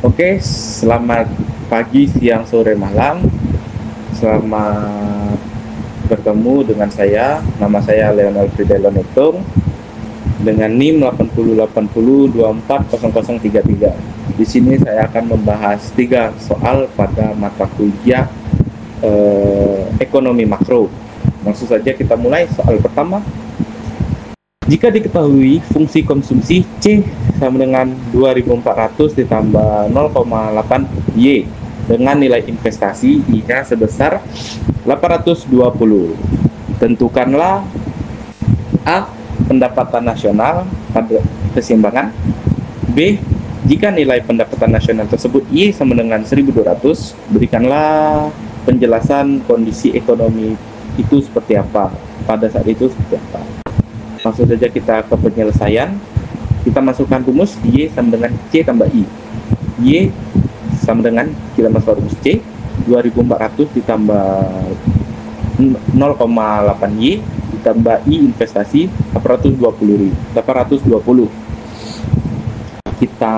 Oke, selamat pagi, siang, sore, malam. Selamat bertemu dengan saya. Nama saya Leonel Fidelon Hitung dengan NIM 8080240033. Di sini saya akan membahas 3 soal pada mata kuliah ekonomi makro. Langsung saja kita mulai soal pertama. Jika diketahui fungsi konsumsi C sama dengan 2400 ditambah 0,8 Y dengan nilai investasi I-nya sebesar 820. Tentukanlah A. Pendapatan nasional pada keseimbangan. B. Jika nilai pendapatan nasional tersebut Y sama dengan 1200, berikanlah penjelasan kondisi ekonomi itu seperti apa, pada saat itu seperti apa. Langsung saja kita ke penyelesaian. Kita masukkan rumus Y sama dengan C tambah I. Y sama dengan, kita masukkan rumus C, 2400 ditambah 0,8 Y ditambah I investasi 820. Kita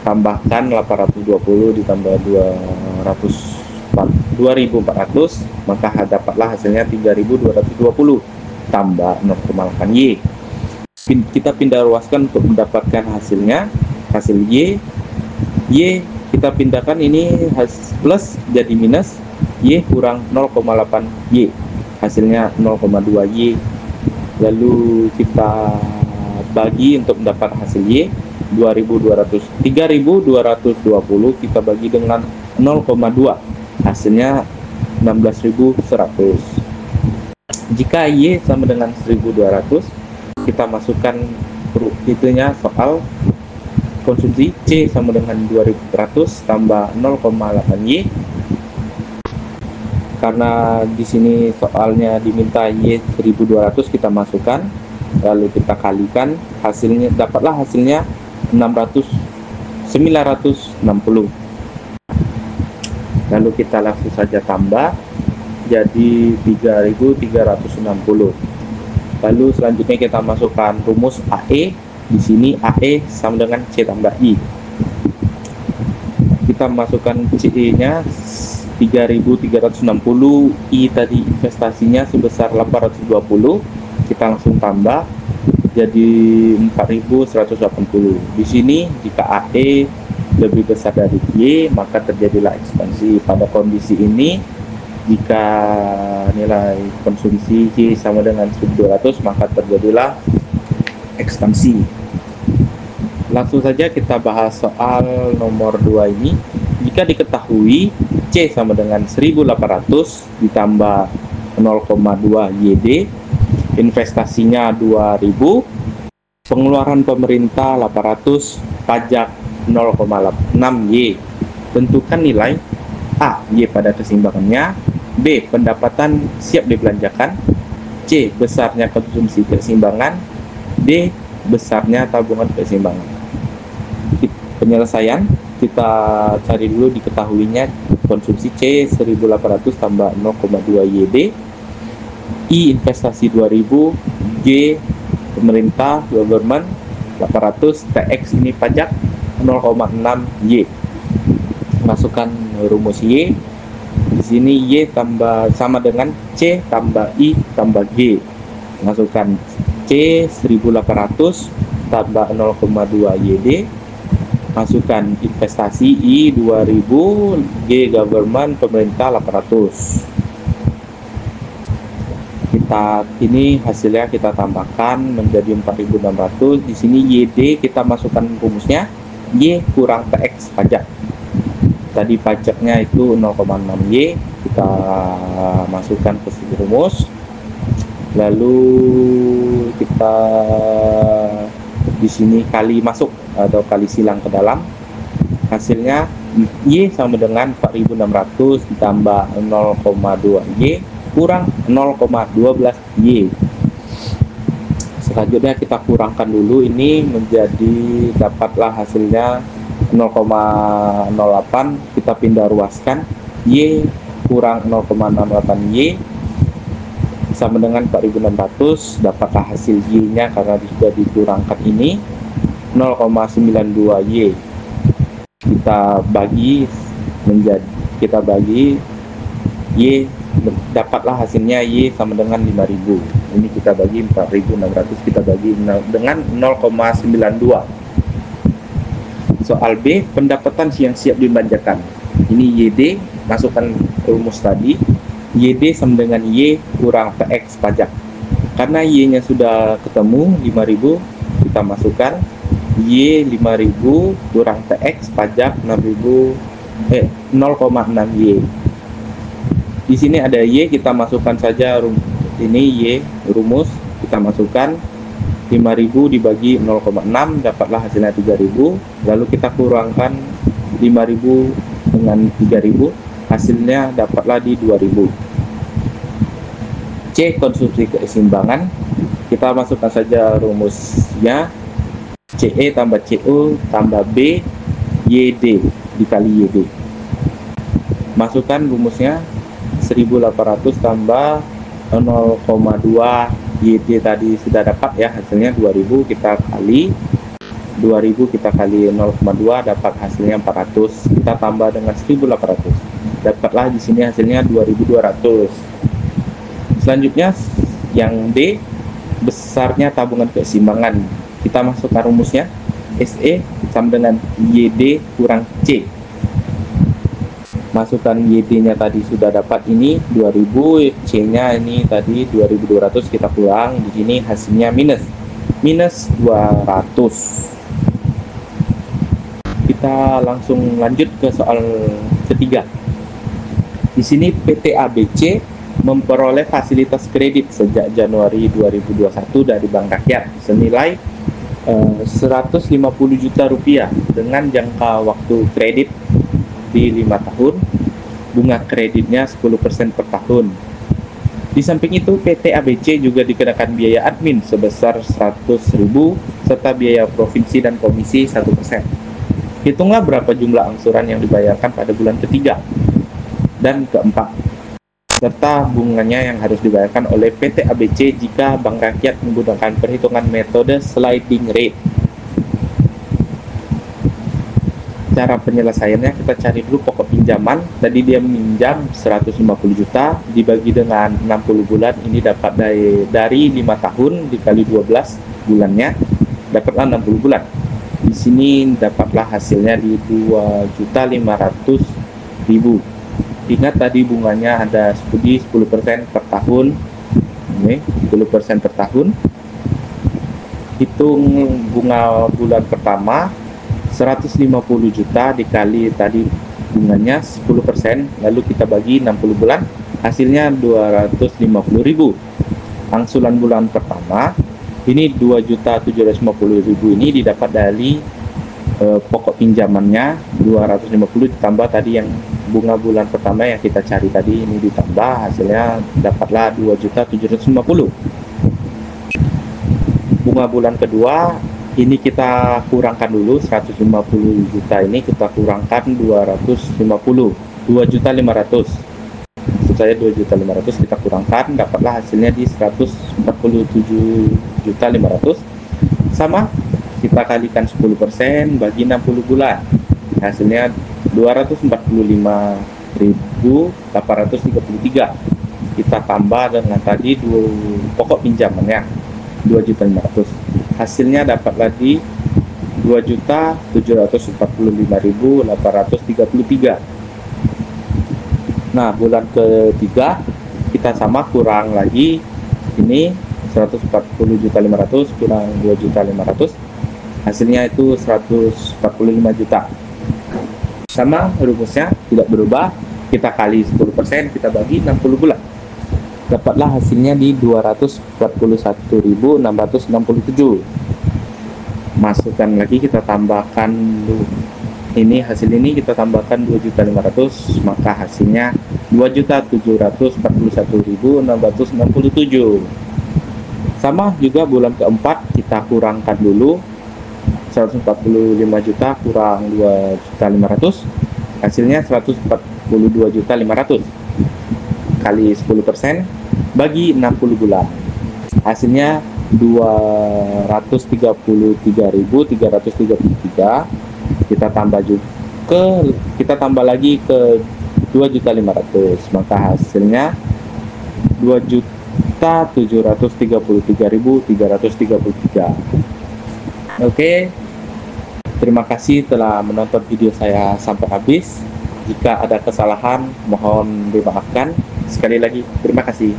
tambahkan 820 ditambah 2400, maka dapatlah hasilnya 3220 tambah 0,8 Y. Kita pindah ruaskan untuk mendapatkan hasilnya. Hasil Y kita pindahkan, ini plus jadi minus, Y kurang 0,8 Y, hasilnya 0,2 Y. Lalu kita bagi untuk mendapat hasil Y 3220 kita bagi dengan 0,2, hasilnya 16.100. Jika Y sama dengan 1200, kita masukkan itunya soal konsumsi C sama dengan 2400 tambah 0,8 Y. Karena di sini soalnya diminta Y 1200, kita masukkan, lalu kita kalikan, hasilnya dapatlah hasilnya 960. Lalu kita langsung saja tambah jadi 3360. Lalu selanjutnya kita masukkan rumus AE. Di sini AE sama dengan C tambah I. Kita masukkan CE-nya 3360, I tadi investasinya sebesar 820. Kita langsung tambah jadi 4180. Di sini jika AE lebih besar dari Y, maka terjadilah ekspansi. Pada kondisi ini, jika nilai konsumsi Y sama dengan 1200, maka terjadilah ekspansi. Langsung saja kita bahas soal nomor 2 ini. Jika diketahui C sama dengan 1800 ditambah 0,2 YD, investasinya 2000, pengeluaran pemerintah 800, pajak 0,6 Y. Tentukan nilai A. Y pada keseimbangannya. B. Pendapatan siap dibelanjakan. C. Besarnya konsumsi keseimbangan. D. Besarnya tabungan keseimbangan. Penyelesaian, kita cari dulu diketahuinya konsumsi C 1800 tambah 0,2 YD, I investasi 2000, G pemerintah government 800, TX ini pajak 0,6 Y. Masukkan rumus Y. Di sini Y tambah sama dengan C tambah I tambah G. Masukkan C 1800 tambah 0,2 YD. Masukkan investasi I 2000, G government pemerintah 800. Ini hasilnya kita tambahkan menjadi 4600. Di sini YD kita masukkan rumusnya, Y kurang TX pajak. Tadi pajaknya itu 0,6 Y, kita masukkan ke sini rumus. Lalu kita di sini kali masuk atau kali silang ke dalam. Hasilnya Y sama dengan 4600 ditambah 0,2 Y kurang 0,12 Y. Selanjutnya kita kurangkan dulu ini menjadi, dapatlah hasilnya 0,08. Kita pindah ruaskan, Y kurang 0,68 Y sama dengan 4600. Dapatlah hasil Y nya karena sudah dikurangkan ini 0,92 Y. kita bagi Y, dapatlah hasilnya Y sama dengan 5.000. Ini kita bagi 4.600, kita bagi dengan 0,92. Soal B, pendapatan yang siap dibelanjakan. Ini YD, masukkan rumus tadi. YD sama dengan Y kurang PX pajak. Karena Y-nya sudah ketemu 5.000, kita masukkan Y 5.000 kurang PX pajak 0,6 Y. Di sini ada Y, kita masukkan saja ini Y rumus, kita masukkan 5.000 dibagi 0,6, dapatlah hasilnya 3.000. Lalu kita kurangkan 5.000 dengan 3.000, hasilnya dapatlah di 2.000. C, konsumsi keseimbangan. Kita masukkan saja rumusnya, CE tambah CO tambah B YD dikali YD. Masukkan rumusnya, 1.800 tambah 0,2 YD tadi sudah dapat ya, hasilnya 2.000, kita kali 2.000, kita kali 0,2, dapat hasilnya 400. Kita tambah dengan 1.800, dapatlah di sini hasilnya 2.200. Selanjutnya yang D, besarnya tabungan keseimbangan. Kita masukkan rumusnya, SE sama dengan YD kurang C. Masukkan YD-nya tadi sudah dapat, ini 2.000, C-nya ini tadi 2.200, kita kurang, di sini hasilnya minus 200. Kita langsung lanjut ke soal ketiga. Di sini PT ABC memperoleh fasilitas kredit sejak Januari 2021 dari Bank Rakyat senilai 150 juta rupiah dengan jangka waktu kredit di 5 tahun, bunga kreditnya 10% per tahun. Di samping itu, PT ABC juga dikenakan biaya admin sebesar 100.000 serta biaya provinsi dan komisi 1%. Hitunglah berapa jumlah angsuran yang dibayarkan pada bulan ketiga dan keempat, serta bunganya yang harus dibayarkan oleh PT ABC jika Bank Rakyat menggunakan perhitungan metode sliding rate. Cara penyelesaiannya, kita cari dulu pokok pinjaman. Tadi dia meminjam 150 juta dibagi dengan 60 bulan, ini dapat dari 5 tahun dikali 12 bulannya, dapatlah 60 bulan. Di sini dapatlah hasilnya di 2.500.000. Ingat tadi bunganya ada 10% per tahun. Ini 10% per tahun. Hitung bunga bulan pertama 150 juta dikali tadi bunganya 10%, lalu kita bagi 60 bulan, hasilnya 250.000. Angsuran bulan pertama ini 2.750.000, ini didapat dari pokok pinjamannya 250 ditambah tadi yang bunga bulan pertama yang kita cari tadi, ini ditambah, hasilnya dapatlah 2.750. Bunga bulan kedua ini kita kurangkan dulu, 150 juta ini kita kurangkan 250, 2.500. Maksud saya 2.500 kita kurangkan, dapatlah hasilnya di 147.500. Sama, kita kalikan 10% bagi 60 bulan, hasilnya 245.833. Kita tambah dengan tadi pokok pinjamannya 2.500, hasilnya dapat lagi 2.745.833. Nah, bulan ketiga kita sama kurang lagi, ini 140.500 kurang 2.500, hasilnya itu 145 juta. Sama rumusnya tidak berubah, kita kali 10%, kita bagi 60 bulan, dapatlah hasilnya di 241.667. Masukkan lagi, kita tambahkan ini, hasil ini kita tambahkan 2.500, maka hasilnya 2.741.667. Sama juga bulan keempat, kita kurangkan dulu 145 juta kurang 2.500, hasilnya 142.500 kali 10% bagi 60 bulan, hasilnya 233.333. Kita tambah juga kita tambah lagi ke 2.500.000, maka hasilnya 2.733.333. Oke, terima kasih telah menonton video saya sampai habis. Jika ada kesalahan mohon dimaafkan. Sekali lagi terima kasih.